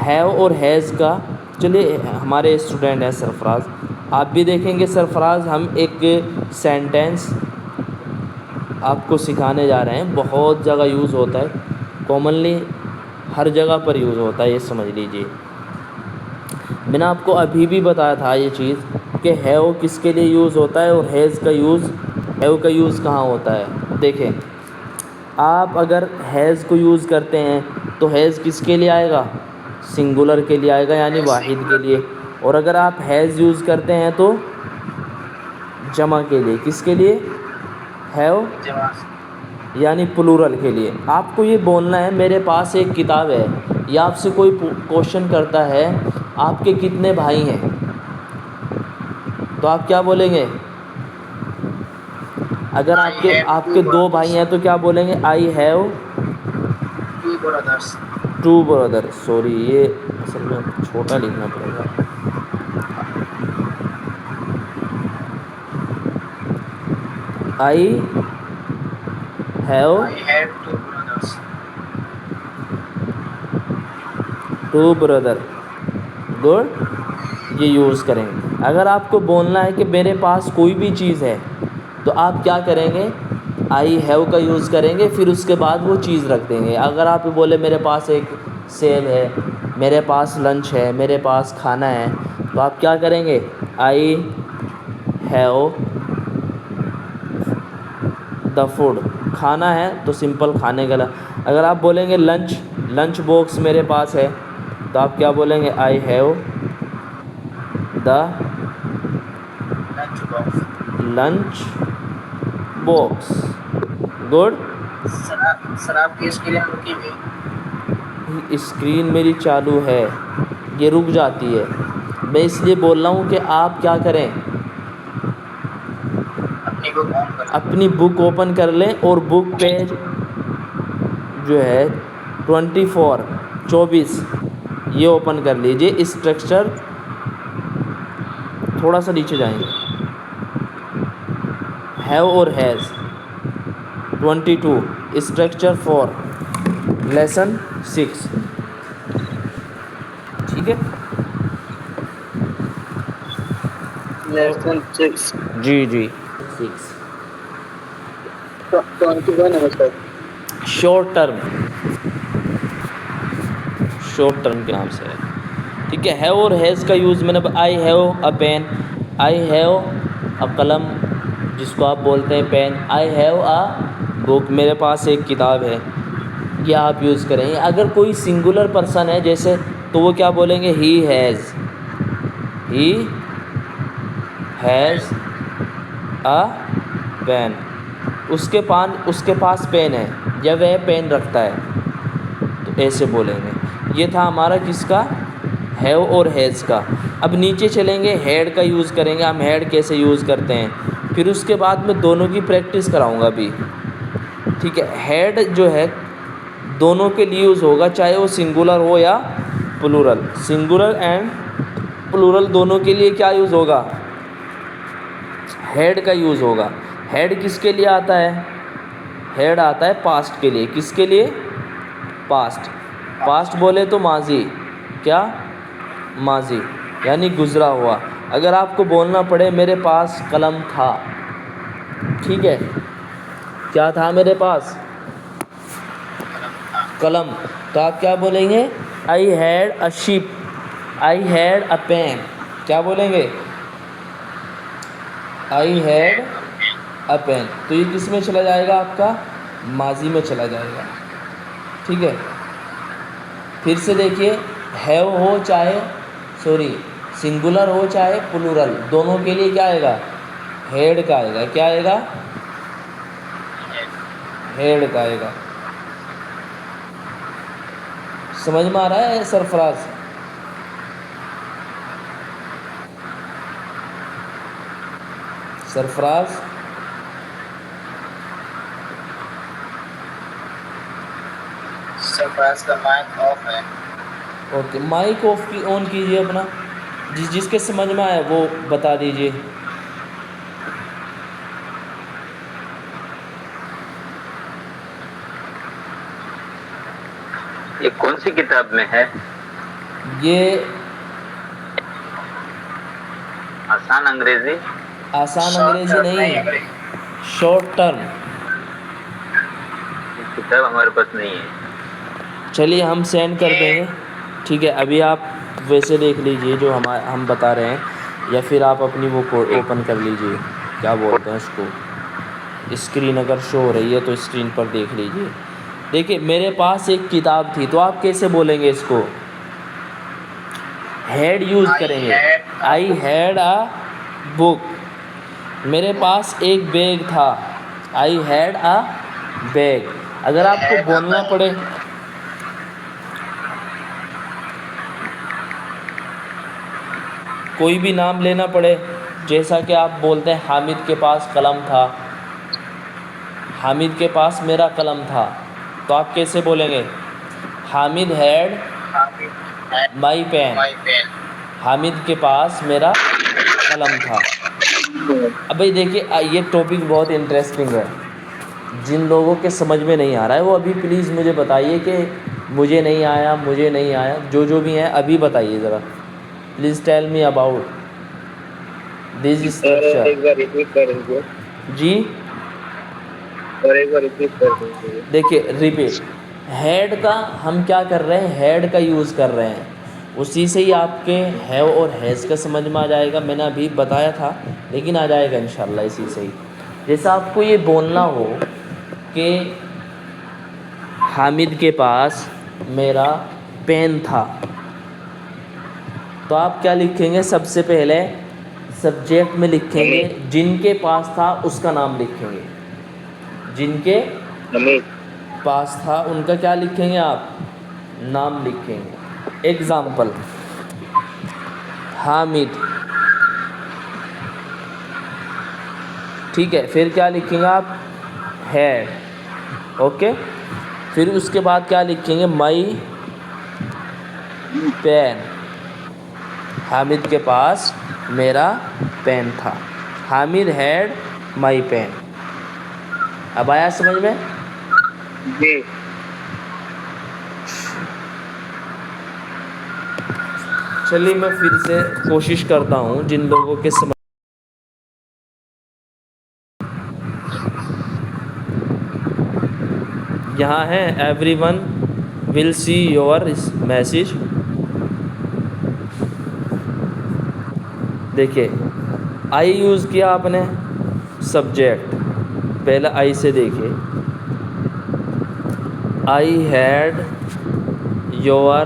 Have और has का, चलिए हमारे स्टूडेंट हैं सरफराज, आप भी देखेंगे सरफराज, हम एक सेंटेंस आपको सिखाने जा रहे हैं, बहुत जगह यूज़ होता है, कॉमनली हर जगह पर यूज़ होता है, ये समझ लीजिए। मैंने आपको अभी भी बताया था ये चीज़ कि हैव किसके लिए यूज़ होता है और हैज़ का यूज़, हैव का यूज़ कहाँ होता है। देखें, आप अगर हैज़ को यूज़ करते हैं तो हैज़ किसके लिए आएगा, सिंगुलर के लिए आएगा, यानी वाहिद के लिए। और अगर आप हैज़ यूज़ करते हैं तो जमा के लिए, किसके लिए, हैव यानी प्लूरल के लिए। आपको ये बोलना है मेरे पास एक किताब है, या आपसे कोई क्वेश्चन करता है आपके कितने भाई हैं, तो आप क्या बोलेंगे। अगर आपके 2 भाई हैं तो क्या बोलेंगे, आई हैव 2 ब्रदर। सॉरी, ये असल में छोटा लिखना पड़ेगा। I have 2 brother. गुड, ये यूज़ करेंगे। अगर आपको बोलना है कि मेरे पास कोई भी चीज़ है, तो आप क्या करेंगे, आई हैव का यूज़ करेंगे, फिर उसके बाद वो चीज़ रख देंगे। अगर आप बोले मेरे पास एक सेब है, मेरे पास लंच है, मेरे पास खाना है, तो आप क्या करेंगे, आई हैव द फूड, खाना है तो सिंपल खाने का। अगर आप बोलेंगे लंच बॉक्स मेरे पास है, तो आप क्या बोलेंगे, I have the lunch box. Good. Sir आपकी स्क्रीन रुकी हुई, स्क्रीन मेरी चालू है, ये रुक जाती है, मैं इसलिए बोल रहा हूँ कि आप क्या करें, अपनी बुक ओपन कर लें और बुक पेज जो है 24 ये ओपन कर लीजिए। स्ट्रक्चर थोड़ा सा नीचे जाएंगे, हैव और हैज़ 22 स्ट्रक्चर 4 लेसन 6, ठीक है। लेसन 6 जी 6 21 है सर। शॉर्ट टर्म के नाम से है, ठीक है। हैव और हैज़ का यूज़ मैंने, I have a pen, I have a कलम जिसको आप बोलते हैं pen, I have a book, मेरे पास एक किताब है, ये आप यूज़ करेंगे। अगर कोई सिंगुलर पर्सन है जैसे, तो वो क्या बोलेंगे, ही हैज़ अ पेन, उसके पास पेन है, या वह पेन रखता है, तो ऐसे बोलेंगे। ये था हमारा किसका, हैव और हैज़ का। अब नीचे चलेंगे, हेड का यूज़ करेंगे हम। हेड कैसे यूज़ करते हैं, फिर उसके बाद मैं दोनों की प्रैक्टिस कराऊंगा अभी, ठीक है। हेड जो है दोनों के लिए यूज़ होगा, चाहे वो सिंगुलर हो या प्लूरल। सिंगुलर एंड प्लूरल दोनों के लिए क्या यूज़ होगा, हेड का यूज़ होगा। हेड किसके लिए आता है, हेड आता है पास्ट के लिए। किसके लिए, पास्ट बोले तो माजी, क्या, माजी यानी गुज़रा हुआ। अगर आपको बोलना पड़े मेरे पास कलम था, ठीक है, क्या था मेरे पास, कलम, तो आप क्या बोलेंगे, I had a ship, I had a pen, क्या बोलेंगे, आई हैड अ पेन। तो ये किस में चला जाएगा, आपका माजी में चला जाएगा, ठीक है। फिर से देखिए, हैव हो चाहे सिंगुलर हो चाहे प्लूरल, दोनों के लिए क्या आएगा, हेड का आएगा। क्या आएगा, हेड का आएगा। समझ में आ रहा है सरफराज, सरफराज सरफराज का माइक ऑफ है। ओके, माइक ऑफ की ऑन कीजिए अपना, जिसके समझ में आए वो बता दीजिए। ये कौन सी किताब में है, ये आसान अंग्रेजी। आसान शॉर्ट अंग्रेजी टर्म नहीं, अंग्रेजी। Short term. किताब हमारे पास नहीं है। चलिए हम सेंड कर ये देंगे, ठीक है। अभी आप वैसे देख लीजिए जो हम बता रहे हैं, या फिर आप अपनी वो को ठीक। ओपन कर लीजिए, क्या बोलते हैं उसको, स्क्रीन अगर शो हो रही है तो स्क्रीन पर देख लीजिए। देखिए मेरे पास एक किताब थी, तो आप कैसे बोलेंगे इसको, हैड यूज़ आई करेंगे। Had a I book. Had a book. मेरे पास एक बैग था, आई हैड अ बैग। अगर आई आपको हैड अ बोलना बैग। पड़े, कोई भी नाम लेना पड़े, जैसा कि आप बोलते हैं हामिद के पास कलम था, हामिद के पास मेरा कलम था, तो आप कैसे बोलेंगे, Hamid had Hamid had my pen. My pen. Hamid के पास मेरा कलम था। अब भाई देखिए ये टॉपिक बहुत इंटरेस्टिंग है। जिन लोगों के समझ में नहीं आ रहा है वो अभी प्लीज़ मुझे बताइए कि मुझे नहीं आया, मुझे नहीं आया, जो भी हैं अभी बताइए ज़रा। Please tell me about this और स्ट्रक्चर। एक बार रिपीट कर दीजिए। जी और एक बार रिपीट कर दीजिए। देखिए रिपीट, हेड का हम क्या कर रहे हैं, हेड का यूज़ कर रहे हैं, उसी से ही आपके हैव और हैज़ का समझ में आ जाएगा। मैंने अभी बताया था, लेकिन आ जाएगा इंशाल्लाह इसी से ही। जैसा आपको ये बोलना हो कि हामिद के पास मेरा पेन था, तो आप क्या लिखेंगे, सबसे पहले सब्जेक्ट में लिखेंगे हमीद। जिनके पास था उसका नाम लिखेंगे, जिनके हमीद। पास था उनका क्या लिखेंगे आप, नाम लिखेंगे। एग्ज़ाम्पल, हामिद, ठीक है। फिर क्या लिखेंगे आप, हैड, ओके। फिर उसके बाद क्या लिखेंगे, माई पेन। हामिद के पास मेरा पेन था, हामिद हैड माई पेन। अब आया समझ में। जी। चलिए मैं फिर से कोशिश करता हूँ जिन लोगों के समझ, यहाँ है everyone will see your message. देखिए आई यूज़ किया आपने, सब्जेक्ट, पहले आई से देखिए, आई हैड योर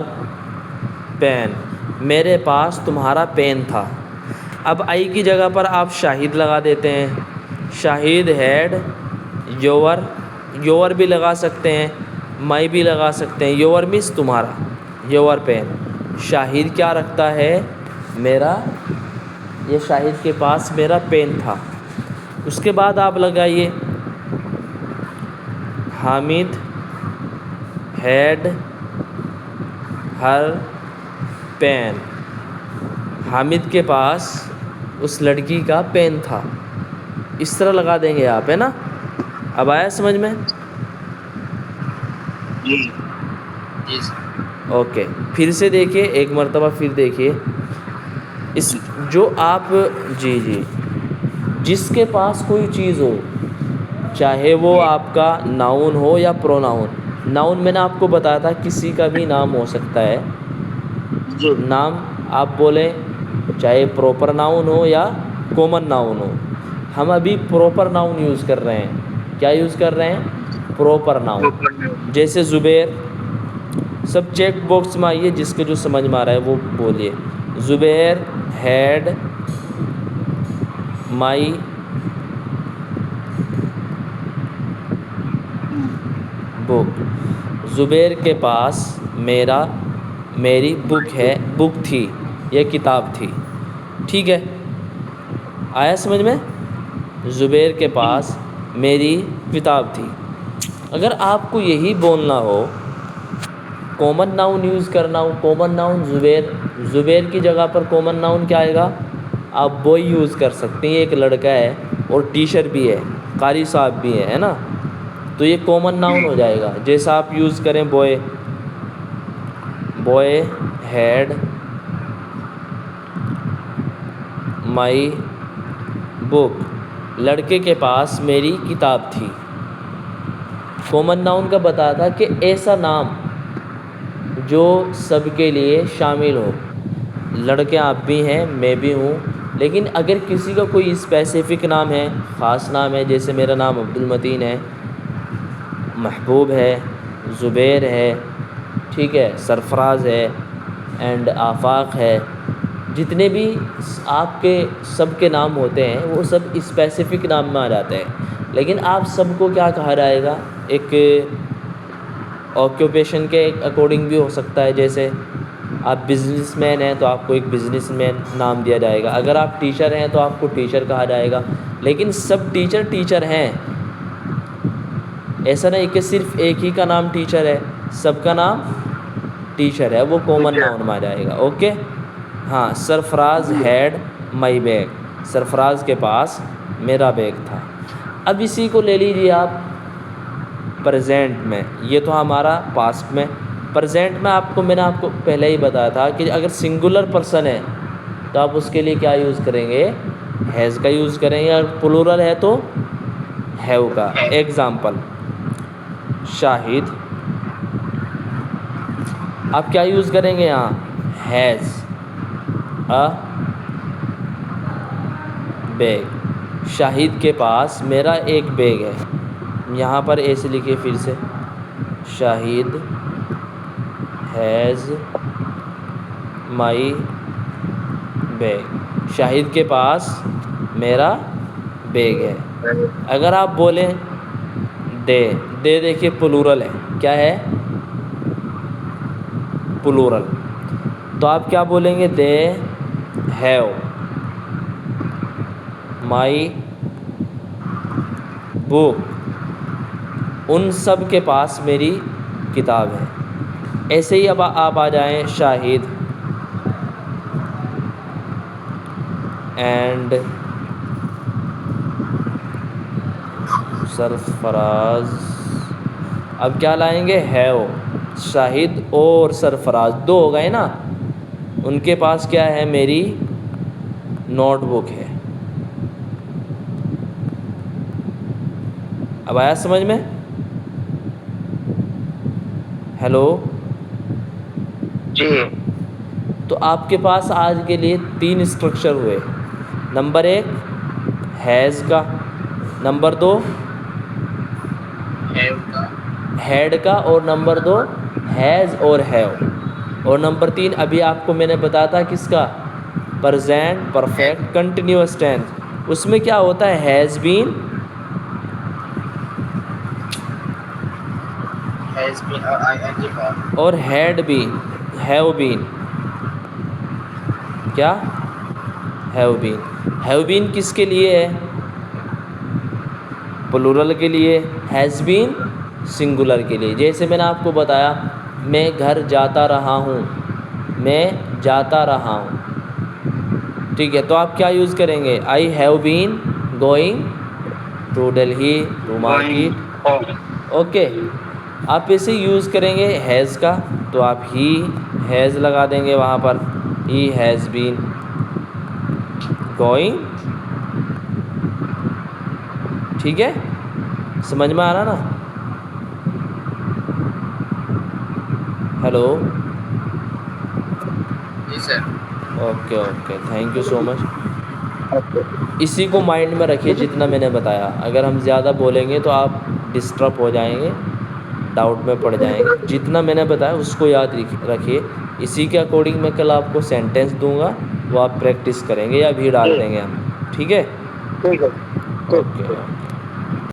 पेन, मेरे पास तुम्हारा पेन था। अब आई की जगह पर आप शाहिद लगा देते हैं, शाहिद हैड योर, योर भी लगा सकते हैं, माई भी लगा सकते हैं। योर मीन्स तुम्हारा, योर पेन। शाहिद क्या रखता है, मेरा, ये शाहिद के पास मेरा पेन था। उसके बाद आप लगाइए, Hamid had her pen, Hamid के पास उस लड़की का पेन था। इस तरह लगा देंगे आप, है ना। अब आया समझ में। जी। जी सर। ओके, फिर से देखिए एक मर्तबा, फिर देखिए इस जो आप, जी जी, जिसके पास कोई चीज़ हो, चाहे वो आपका नाउन हो या प्रोनाउन। नाउन मैंने आपको बताया था किसी का भी नाम हो सकता है, जी। नाम आप बोले, चाहे प्रॉपर नाउन हो या कॉमन नाउन हो। हम अभी प्रॉपर नाउन यूज़ कर रहे हैं। क्या यूज़ कर रहे हैं, प्रॉपर नाउन। जैसे ज़ुबैर, सब चेक बॉक्स में आइए, जिसके जो समझ में आ रहा है वो बोलिए। Zubair had my book, Zubair के पास मेरी बुक है, बुक थी, यह किताब थी। ठीक है, आया समझ में। ज़ुबैर के पास मेरी किताब थी। अगर आपको यही बोलना हो, कॉमन नाउन यूज़ करना हो, कॉमन नाउन ज़ुबैर की जगह पर कॉमन नाउन क्या आएगा, आप बॉय यूज़ कर सकते हैं। एक लड़का है और टीचर भी है, कारी साहब भी है ना, तो ये कॉमन नाउन हो जाएगा। जैसा आप यूज़ करें, बॉय हैड माई बुक, लड़के के पास मेरी किताब थी। कॉमन नाउन का बताया था कि ऐसा नाम जो सबके लिए शामिल हो। लड़के आप भी हैं, मैं भी हूँ, लेकिन अगर किसी का कोई स्पेसिफ़िक नाम है, ख़ास नाम है, जैसे मेरा नाम अब्दुल मतीन है, महबूब है, ज़ुबैर है, ठीक है, सरफराज है एंड आफाक है, जितने भी आपके सबके नाम होते हैं वो सब स्पेसिफ़िक नाम में आ जाते हैं। लेकिन आप सबको क्या कहा जाएगा, एक ऑक्यूपेशन के अकॉर्डिंग भी हो सकता है। जैसे आप बिज़नेसमैन हैं तो आपको एक बिज़नेसमैन नाम दिया जाएगा, अगर आप टीचर हैं तो आपको टीचर कहा जाएगा। लेकिन सब टीचर टीचर हैं, ऐसा नहीं कि सिर्फ एक ही का नाम टीचर है, सबका नाम टीचर है, वो कॉमन नाउन में आ जाएगा। ओके, हाँ, Sarfaraz had my bag, Sarfaraz के पास मेरा बैग था। अब इसी को ले लीजिए आप प्रेजेंट में, ये तो हमारा पास्ट में। प्रेजेंट में मैंने आपको पहले ही बताया था कि अगर सिंगुलर पर्सन है तो आप उसके लिए क्या यूज़ करेंगे, हैज़ का यूज़ करेंगे, और प्लूरल है तो हैव का। एग्ज़ाम्पल, शाहिद, आप क्या यूज़ करेंगे यहाँ, हैज़ अ बैग, शाहिद के पास मेरा एक बैग है। यहाँ पर ऐसे लिखिए फिर से, Shahid has my bag, Shahid के पास मेरा बैग है। अगर आप बोलें दे, दे देखिए प्लूरल है, क्या है, प्लूरल, तो आप क्या बोलेंगे, दे हैव माई बुक, उन सब के पास मेरी किताब है। ऐसे ही अब आप आ जाएं, शाहिद एंड सरफराज, अब क्या लाएंगे, हैव, शाहिद और सरफराज दो हो गए ना, उनके पास क्या है, मेरी नोटबुक है। अब आया समझ में, हेलो जी। तो आपके पास आज के लिए 3 स्ट्रक्चर हुए। नंबर 1 हैज़ का, नंबर 2 हैड का, और नंबर 2 हैज़ और हैव, और नंबर 3 अभी आपको मैंने बताया था किसका, प्रेजेंट परफेक्ट कंटिन्यूअस टेंस। उसमें क्या होता है, हैज़ बीन और हैड बीन, हैव बीन, क्या, हैव बीन। हैव बीन किसके लिए है, प्लूरल के लिए, हैज़ बीन सिंगुलर के लिए। जैसे मैंने आपको बताया, मैं घर जाता रहा हूँ, मैं जाता रहा हूँ, ठीक है, तो आप क्या यूज़ करेंगे, I have been going to Delhi to market. Okay, आप इसे यूज़ करेंगे हैज़ का, तो आप ही हैज़ लगा देंगे वहाँ पर, ही हैज़ बीन गोइंग, ठीक है, समझ में आ रहा ना, हेलो, जी sir. Okay okay, thank you so much. इसी को माइंड में रखिए जितना मैंने बताया, अगर हम ज़्यादा बोलेंगे तो आप डिस्टर्ब हो जाएंगे, डाउट में पड़ जाएंगे। जितना मैंने बताया उसको याद रखिए, इसी के अकॉर्डिंग मैं कल आपको सेंटेंस दूंगा, वो आप प्रैक्टिस करेंगे या भी डाल देंगे हम, ठीक है, ठीक है। ओके।